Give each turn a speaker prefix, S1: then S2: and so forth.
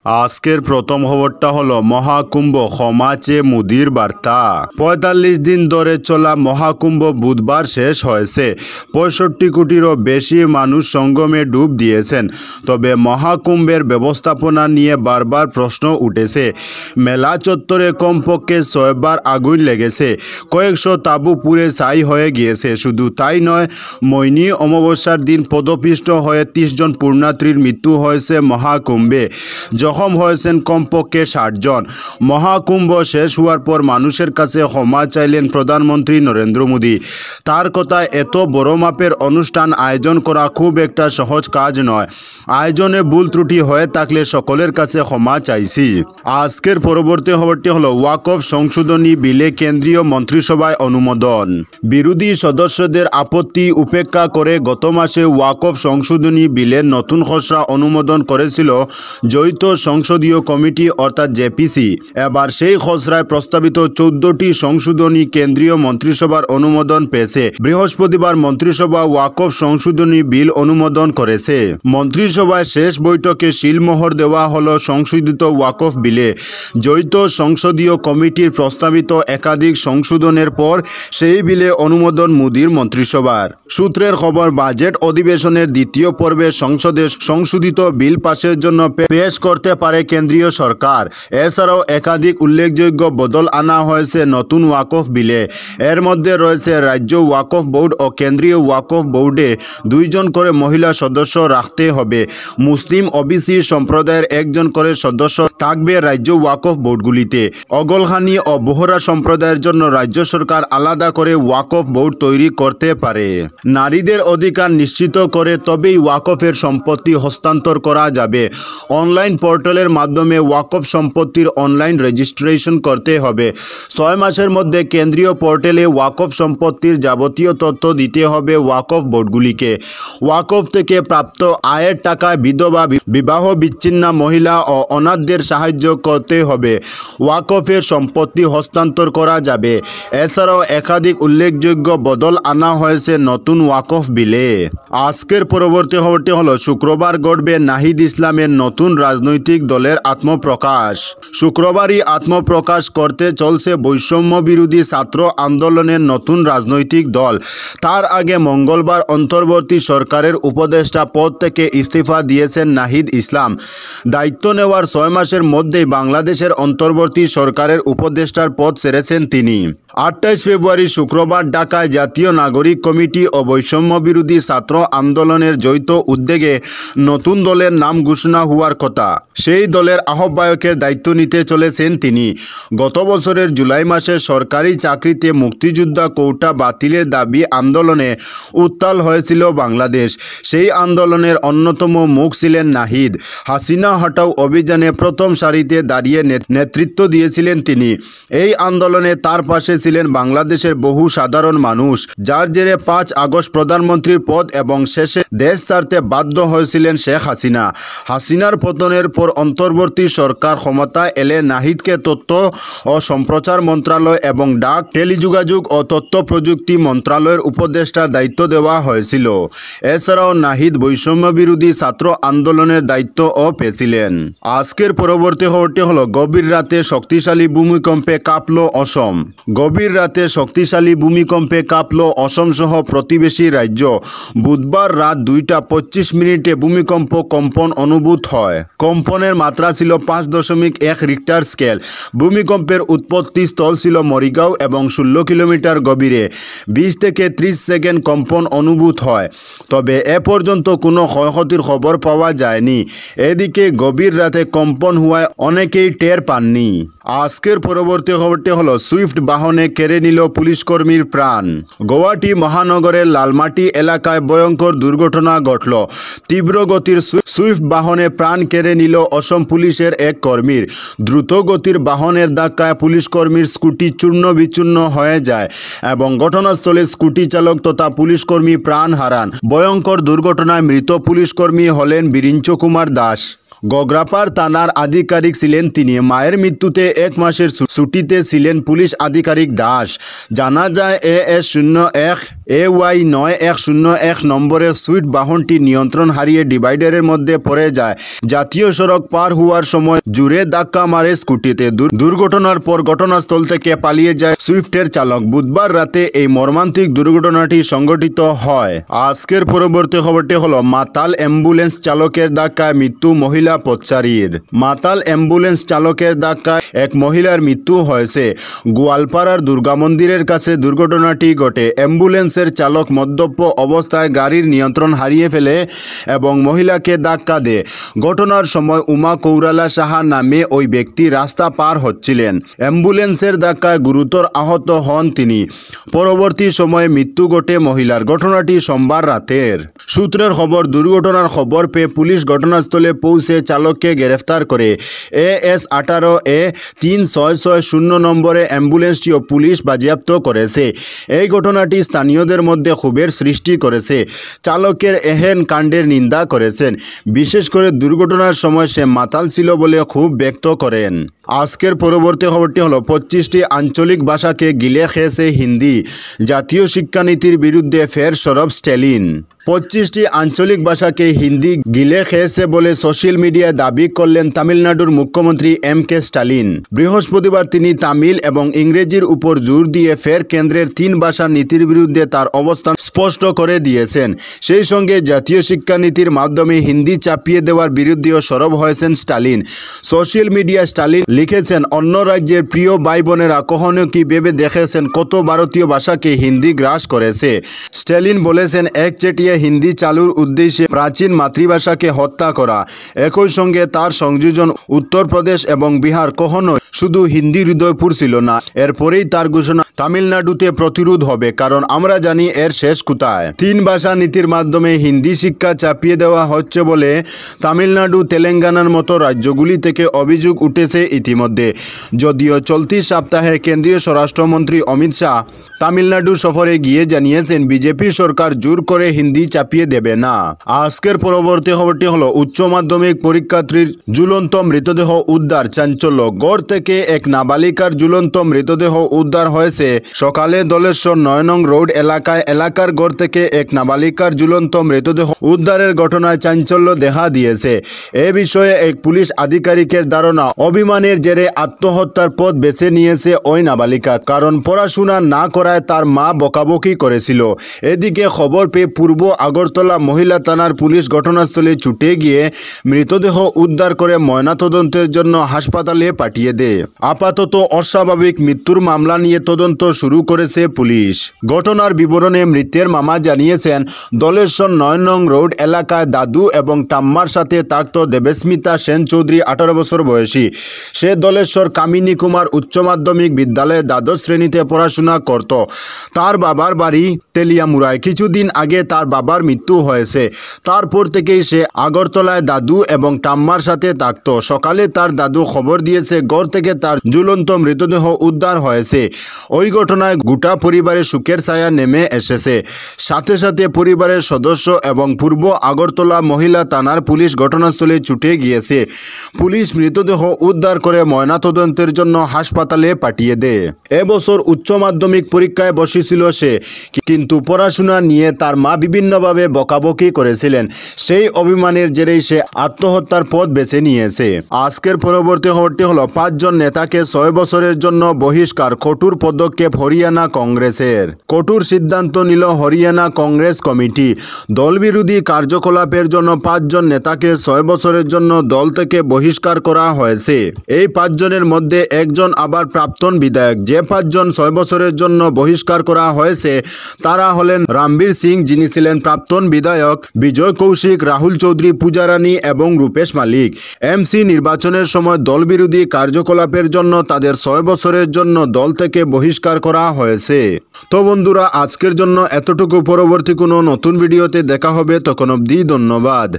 S1: আজকের প্রথম খবরটা হলো মহাকুম্ভ ক্ষমা চেয়ে মোদির বার্তা। ৪৫ দিন ধরে চলা মহাকুম্ভ বুধবার শেষ হয়েছে। ৬৫ কোটিরও বেশি মানুষ সঙ্গমে ডুব দিয়েছেন। তবে মহাকুম্ভের ব্যবস্থাপনা নিয়ে বারবার প্রশ্ন উঠেছে। মেলা চত্বরে কমপক্ষে ৬ বার আগুন লেগেছে, কয়েকশো তাঁবু পুড়ে ছাই হয়ে গিয়েছে। শুধু তাই নয়, মৈনী অমাবস্যার দিন পদপিষ্ট হয়ে ৩০ জন পুণ্যার্থীর মৃত্যু হয়েছে মহাকুম্ভে। জখম হয়েছেন কমপক্ষে ৬০ জন। মহাকুম্ভ শেষ হওয়ার পর মানুষের কাছে ক্ষমা চাইলেন প্রধানমন্ত্রী নরেন্দ্র মোদী। তার কথায়, এত বড় মাপের অনুষ্ঠান আয়োজন করা খুব একটা সহজ কাজ নয়। আয়োজনে ভুল ত্রুটি হয়ে থাকলে সকলের কাছে ক্ষমা চাইছি। আজকের পরবর্তী খবরটি হলো ওয়াকফ সংশোধনী বিলে কেন্দ্রীয় মন্ত্রিসভায় অনুমোদন। বিরোধী সদস্যদের আপত্তি উপেক্ষা করে গত মাসে ওয়াকফ সংশোধনী বিলের নতুন খসড়া অনুমোদন করেছিল যৌথ সংসদীয় কমিটি অর্থাৎ জেপিসি। এবার সেই খসড়ায় প্রস্তাবিত 14টি সংশোধনী কেন্দ্রীয় মন্ত্রিসভার অনুমোদন পেয়েছে। বৃহস্পতিবার মন্ত্রিসভা ওয়াকফ সংশোধনী বিল অনুমোদন করেছে। মন্ত্রিসভায় শেষ বৈঠকে শিলমোহর দেওয়া হলো সংশোধিত ওয়াকফ বিলে। যৌথ সংসদীয় কমিটির প্রস্তাবিত একাধিক সংশোধনের পর সেই বিলে অনুমোদন মোদির মন্ত্রিসভার। সূত্রের খবর, বাজেট অধিবেশনের দ্বিতীয় পর্বে সংসদে সংশোধিত বিল পাশের জন্য পেশ করতে পারে কেন্দ্রীয় সরকার। এছাড়াও একাধিক উল্লেখযোগ্য বদল আনা হয়েছে নতুন ওয়াকফ বিলে। এর মধ্যে রয়েছে রাজ্য ওয়াকফ বোর্ড ও কেন্দ্রীয় ওয়াকফ বোর্ডে 2 জন করে মহিলা সদস্য রাখতে হবে। মুসলিম ওবিসি সম্প্রদায়ের 1 জন করে সদস্য থাকবে রাজ্য ওয়াকফ বোর্ডগুলিতে। অগলখানি ও বোহরা সম্প্রদায়ের জন্য রাজ্য সরকার আলাদা করে ওয়াকফ বোর্ড তৈরি করতে পারে। নারীদের অধিকার নিশ্চিত করে তবেই ওয়াকফের সম্পত্তি হস্তান্তর করা যাবে। অনলাইন পোর্টালের মাধ্যমে ওয়াকফ সম্পত্তির অনলাইন রেজিস্ট্রেশন করতে হবে। 6 মাসের মধ্যে কেন্দ্রীয় পোর্টালে ওয়াকফ সম্পত্তির যাবতীয় তথ্য দিতে হবে ওয়াকফ বোর্ডগুলিকে। ওয়াকফ থেকে প্রাপ্ত আয়ের টাকায় বিধবা, বিবাহ বিচ্ছিন্না মহিলা ও অনাথদের সাহায্য করতে হবে। ওয়াকফের সম্পত্তি হস্তান্তর করা যাবে। এছাড়াও একাধিক উল্লেখযোগ্য বদল আনা হয়েছে নতুন ওয়াকফ বিলে। আজকের পরবর্তী খবরটি হলো শুক্রবার ঘটবে নাহিদ ইসলামের নতুন রাজনৈতিক দলের আত্মপ্রকাশ। শুক্রবারই আত্মপ্রকাশ করতে চলছে বৈষম্য বিরোধী ছাত্র আন্দোলনের নতুন রাজনৈতিক দল। তার আগে মঙ্গলবার অন্তর্বর্তী সরকারের উপদেষ্টা পদ থেকে ইস্তফা দিয়েছেন নাহিদ ইসলাম। দায়িত্ব নেওয়ার 6 মাসের মধ্যেই বাংলাদেশের অন্তর্বর্তী সরকারের উপদেষ্টার পদ ছেড়েছেন তিনি। 28 ফেব্রুয়ারি শুক্রবার ঢাকায় জাতীয় নাগরিক কমিটি ও বৈষম্য বিরোধী ছাত্র আন্দোলনের যৌথ উদ্যোগে নতুন দলের নাম ঘোষণা হওয়ার কথা। সেই দলের আহ্বায়কের দায়িত্ব নিতে চলেছেন তিনি। গত বছরের জুলাই মাসে সরকারি চাকরিতে মুক্তিযোদ্ধা কোটা বাতিলের দাবি আন্দোলনে উত্তাল হয়েছিল বাংলাদেশ। সেই আন্দোলনের অন্যতম মুখ ছিলেন নাহিদ। হাসিনা হটাও অভিযানে প্রথম সারিতে দাঁড়িয়ে নেতৃত্ব দিয়েছিলেন তিনি। এই আন্দোলনে তার পাশে ছিলেন বাংলাদেশের বহু সাধারণ মানুষ, যার জেরে 5 আগস্ট প্রধানমন্ত্রীর পদ এবং শেষে দেশ ছাড়তে বাধ্য হয়েছিলেন শেখ হাসিনা। হাসিনার পতনের পর অন্তর্বর্তী সরকার ক্ষমতায় এলে নাহিদকে তথ্য ও সম্প্রচার মন্ত্রণালয় এবং ডাক, টেলিযোগাযোগ ও তথ্য প্রযুক্তি মন্ত্রণালয়ের উপদেষ্টার দায়িত্ব দেওয়া হয়েছিল। এছাড়াও নাহিদ বৈষম্য বিরোধী ছাত্র আন্দোলনের দায়িত্বও পেয়েছিলেন। আজকের পরবর্তী খবরটি হলো গভীর রাতে শক্তিশালী ভূমিকম্পে কাঁপল অসম। গভীর রাতে শক্তিশালী ভূমিকম্পে কাঁপল অসম সহ প্রতিবেশী রাজ্য। বুধবার রাত 2:25 ভূমিকম্প কম্পন অনুভূত হয়। কম্পনের মাত্রা ছিল 5.1 রিক্টার স্কেল। ভূমিকম্পের উৎপত্তি স্থল ছিল মরিগাঁও এবং 16 কিলোমিটার গভীরে। 20 থেকে 30 সেকেন্ড কম্পন অনুভূত হয়। তবে এ পর্যন্ত কোনো ক্ষয়ক্ষতির খবর পাওয়া যায়নি। এদিকে গভীর রাতে কম্পন হওয়ায় অনেকেই টের পাননি। আজকের পরবর্তী খবরটি হলো সুইফট বাহনে কেড়ে নিল পুলিশকর্মীর প্রাণ। গুয়াহাটি মহানগরের লালমাটি এলাকায় ভয়ঙ্কর দুর্ঘটনা ঘটল। তীব্র গতির সুইফট বাহনে প্রাণ কেড়ে নিল অসম পুলিশের এক কর্মীর। দ্রুত গতির বাহনের ধাক্কায় পুলিশকর্মীর স্কুটি চূর্ণ বিচূর্ণ হয়ে যায় এবং ঘটনাস্থলে স্কুটি চালক তথা পুলিশকর্মী প্রাণ হারান। ভয়ঙ্কর দুর্ঘটনায় মৃত পুলিশকর্মী হলেন বীরিঞ্চ কুমার দাস। গোগ্রাপাড় থানার আধিকারিক ছিলেন তিনি। মায়ের মৃত্যুতে 1 মাসের ছুটিতে ছিলেন পুলিশ আধিকারিক দাস। জানা যায় AS01 AY9101 নম্বরের সুইফট বাহনটি নিয়ন্ত্রণ হারিয়ে ডিভাইডারের মধ্যে পড়ে যায়। জাতীয় সড়ক পার হওয়ার সময় জোরে ধাক্কা মারে স্কুটিতে। দুর্ঘটনার পর ঘটনাস্থল থেকে পালিয়ে যায় সুইফটের চালক। বুধবার রাতে এই মর্মান্তিক দুর্ঘটনাটি সংঘটিত হয়। আজকের পরবর্তী খবরটি হলো মাতাল অ্যাম্বুলেন্স চালকের ধাক্কায় মৃত্যু মহিলা পথচারীর। মাতাল অ্যাম্বুলেন্স চালকের ধাক্কায় এক মহিলার মৃত্যু হয়েছে। গোয়ালপাড়ার দুর্গা মন্দিরের কাছে দুর্ঘটনাটি ঘটে। অ্যাম্বুলেন্সের চালক মদ্যপ অবস্থায় গাড়ির নিয়ন্ত্রণ হারিয়ে ফেলে এবং মহিলাকে ধাক্কা দেয়। ঘটনার সময় উমা কৌরালা সাহা নামে ওই ব্যক্তি রাস্তা পার হচ্ছিলেন। অ্যাম্বুলেন্সের ধাক্কায় গুরুতর আহত হন তিনি। পরবর্তী সময়ে মৃত্যু ঘটে মহিলার। ঘটনাটি সোমবার রাতের। সূত্রের খবর, দুর্ঘটনার খবর পেয়ে পুলিশ ঘটনাস্থলে পৌঁছে চালককে গ্রেফতার করে। AS18A3660 নম্বরে অ্যাম্বুলেন্সটিও পুলিশ বাজেয়াপ্ত করেছে। এই ঘটনাটি স্থানীয়দের মধ্যে ক্ষোভের সৃষ্টি করেছে। চালকের এহেন কাণ্ডের নিন্দা করেছেন। বিশেষ করে দুর্ঘটনার সময় সে মাতাল ছিল বলে ক্ষোভ ব্যক্ত করেন। আজকের পরবর্তী খবরটি হলো 25টি আঞ্চলিক ভাষাকে গিলে খেয়েছে হিন্দি। জাতীয় শিক্ষানীতির বিরুদ্ধে ফের সরব স্ট্যালিন। 25টি আঞ্চলিক ভাষাকে হিন্দি গিলে খেয়েছে বলে সোশ্যাল মিডিয়ায় দাবি করলেন তামিলনাড়ুর মুখ্যমন্ত্রী MK স্টালিন। বৃহস্পতিবার তিনি তামিল এবং ইংরেজির উপর জোর দিয়ে ফের কেন্দ্রের 3 ভাষা নীতির বিরুদ্ধে তার অবস্থান স্পষ্ট করে দিয়েছেন। সেই সঙ্গে জাতীয় শিক্ষানীতির মাধ্যমে হিন্দি চাপিয়ে দেওয়ার বিরুদ্ধেও সরব হয়েছেন স্টালিন। সোশ্যাল মিডিয়ায় স্টালিন লিখেছেন, অন্য রাজ্যের প্রিয় ভাই বোনেরা কখনো কি ভেবে দেখেছেন কত ভারতীয় ভাষাকে হিন্দি গ্রাস করেছে। স্টালিন বলেছেন, একচেটিয়া হিন্দি চালুর উদ্দেশ্যে প্রাচীন মাতৃভাষাকে হত্যা করা। একই সঙ্গে তার সংযোজন উত্তরপ্রদেশ এবং বিহার কখনো শুধু হিন্দি হৃদয়পুর ছিল না। এরপরেই তার ঘোষণা তামিলনাড়ুতে প্রতিরোধ হবে, কারণ আমরা জানি এর শেষ কোথায়। 3 ভাষা নীতির মাধ্যমে হিন্দি শিক্ষা চাপিয়ে দেওয়া হচ্ছে বলে তামিলনাড়ু, তেলেঙ্গানার মতো রাজ্যগুলি থেকে অভিযোগ উঠেছে ইতিমধ্যে। যদিও চলতি সপ্তাহে কেন্দ্রীয় স্বরাষ্ট্রমন্ত্রী অমিত শাহ তামিলনাড়ু সফরে গিয়ে জানিয়েছেন বিজেপি সরকার জোর করে হিন্দি চাপিয়ে দেবে না। আজকের পরবর্তী খবরটি হলো উচ্চ মাধ্যমিক পরীক্ষার্থীর ঝুলন্ত মৃতদেহ উদ্ধার, চাঞ্চল্য। গড় থেকে এক নাবালিকার ঝুলন্ত মৃতদেহ উদ্ধার হয়েছে সকালে দলেশ্বর 9 নং রোড এলাকার গড় থেকে এক নাবালিকার ঝুলন্ত মৃতদেহ উদ্ধারের ঘটনায় চাঞ্চল্য দেখা দিয়েছে। এ বিষয়ে এক পুলিশ আধিকারিকের ধারণা, অভিমানের জেরে আত্মহত্যার পথ বেছে নিয়েছে ওই নাবালিকা, কারণ পড়াশোনা না করায় তার মা বকাবকি করেছিল। এদিকে খবর পেয়ে পূর্ব আগরতলা মহিলা থানার পুলিশ ঘটনাস্থলে ছুটে গিয়ে মৃতদেহ উদ্ধার করে ময়নাতদন্তের জন্য হাসপাতালে পাঠিয়ে দেয়। আপাতত অস্বাভাবিক মৃত্যুর মামলা নিয়ে তদন্ত শুরু করেছে পুলিশ। ঘটনার বিবরণে মৃতের মামা জানিয়েছেন, দলেশ্বর 9 নং রোড এলাকায় দাদু এবং ঠাম্মার সাথে থাকত দেবস্মিতা সেন চৌধুরী, 18 বছর বয়সী। সে দলেশ্বর কামিনী কুমার উচ্চ মাধ্যমিক বিদ্যালয়ে দ্বাদশ শ্রেণীতে পড়াশোনা করত। তার বাবার বাড়ি তেলিয়ামুড়ায়। কিছুদিন আগে তার বাবার মৃত্যু হয়েছে। তারপর থেকেই সে আগরতলায় দাদু এবং ঠাম্মার সাথে থাকত। সকালে তার দাদু খবর দিয়েছে গড় থেকে তার ঝুলন্ত মৃতদেহ উদ্ধার হয়েছে। ওই ঘটনায় গোটা পরিবারের সুখের ছায়া নেমে এসেছে। সাথে সাথে পরিবারের সদস্য এবং পূর্ব আগরতলা মহিলা থানার পুলিশ ঘটনাস্থলে ছুটে গিয়েছে। পুলিশ মৃতদেহ উদ্ধার করে ময়নাতদন্তের জন্য হাসপাতালে পাঠিয়ে দেয়। এবছর উচ্চ মাধ্যমিক পরীক্ষায় বসেছিল সে, কিন্তু পড়াশোনা নিয়ে তার মা বিভিন্নভাবে বকাবকি করেছিলেন। সেই অভিমানের জেরেই সে আত্মহত্যার পথ বেছে নিয়েছে। আজকের পরবর্তী খবরটি হলো 5 জন নেতাকে 6 বছরের জন্য বহিষ্কার, কঠোর পদক্ষেপ হরিয়ানা কংগ্রেসের। কঠোর সিদ্ধান্ত নিল হরিয়ানা কংগ্রেস কমিটি। দলবিরোধী কার্যকলাপের জন্য 5 জন নেতাকে 6 বছরের জন্য দল থেকে বহিষ্কার করা হয়েছে। এই 5 জনের মধ্যে একজন আবার প্রাক্তন বিধায়ক। যে 5 জন 6 বছরের জন্য বহিষ্কার করা হয়েছে তারা হলেন রামবীর সিং, যিনি ছিলেন প্রাক্তন বিধায়ক, বিজয় কৌশিক, রাহুল চৌধুরী, পূজা রানী এবং রূপেশ মালিক। এমসি নির্বাচনের সময় দলবিরোধী কার্যকলাপের জন্য তাদের 6 বছরের জন্য দল থেকে বহিষ্কার করা হয়েছে। তো বন্ধুরা, আজকের জন্য এতটুকু। পরবর্তী কোনো নতুন ভিডিওতে দেখা হবে, তখন অবধি ধন্যবাদ।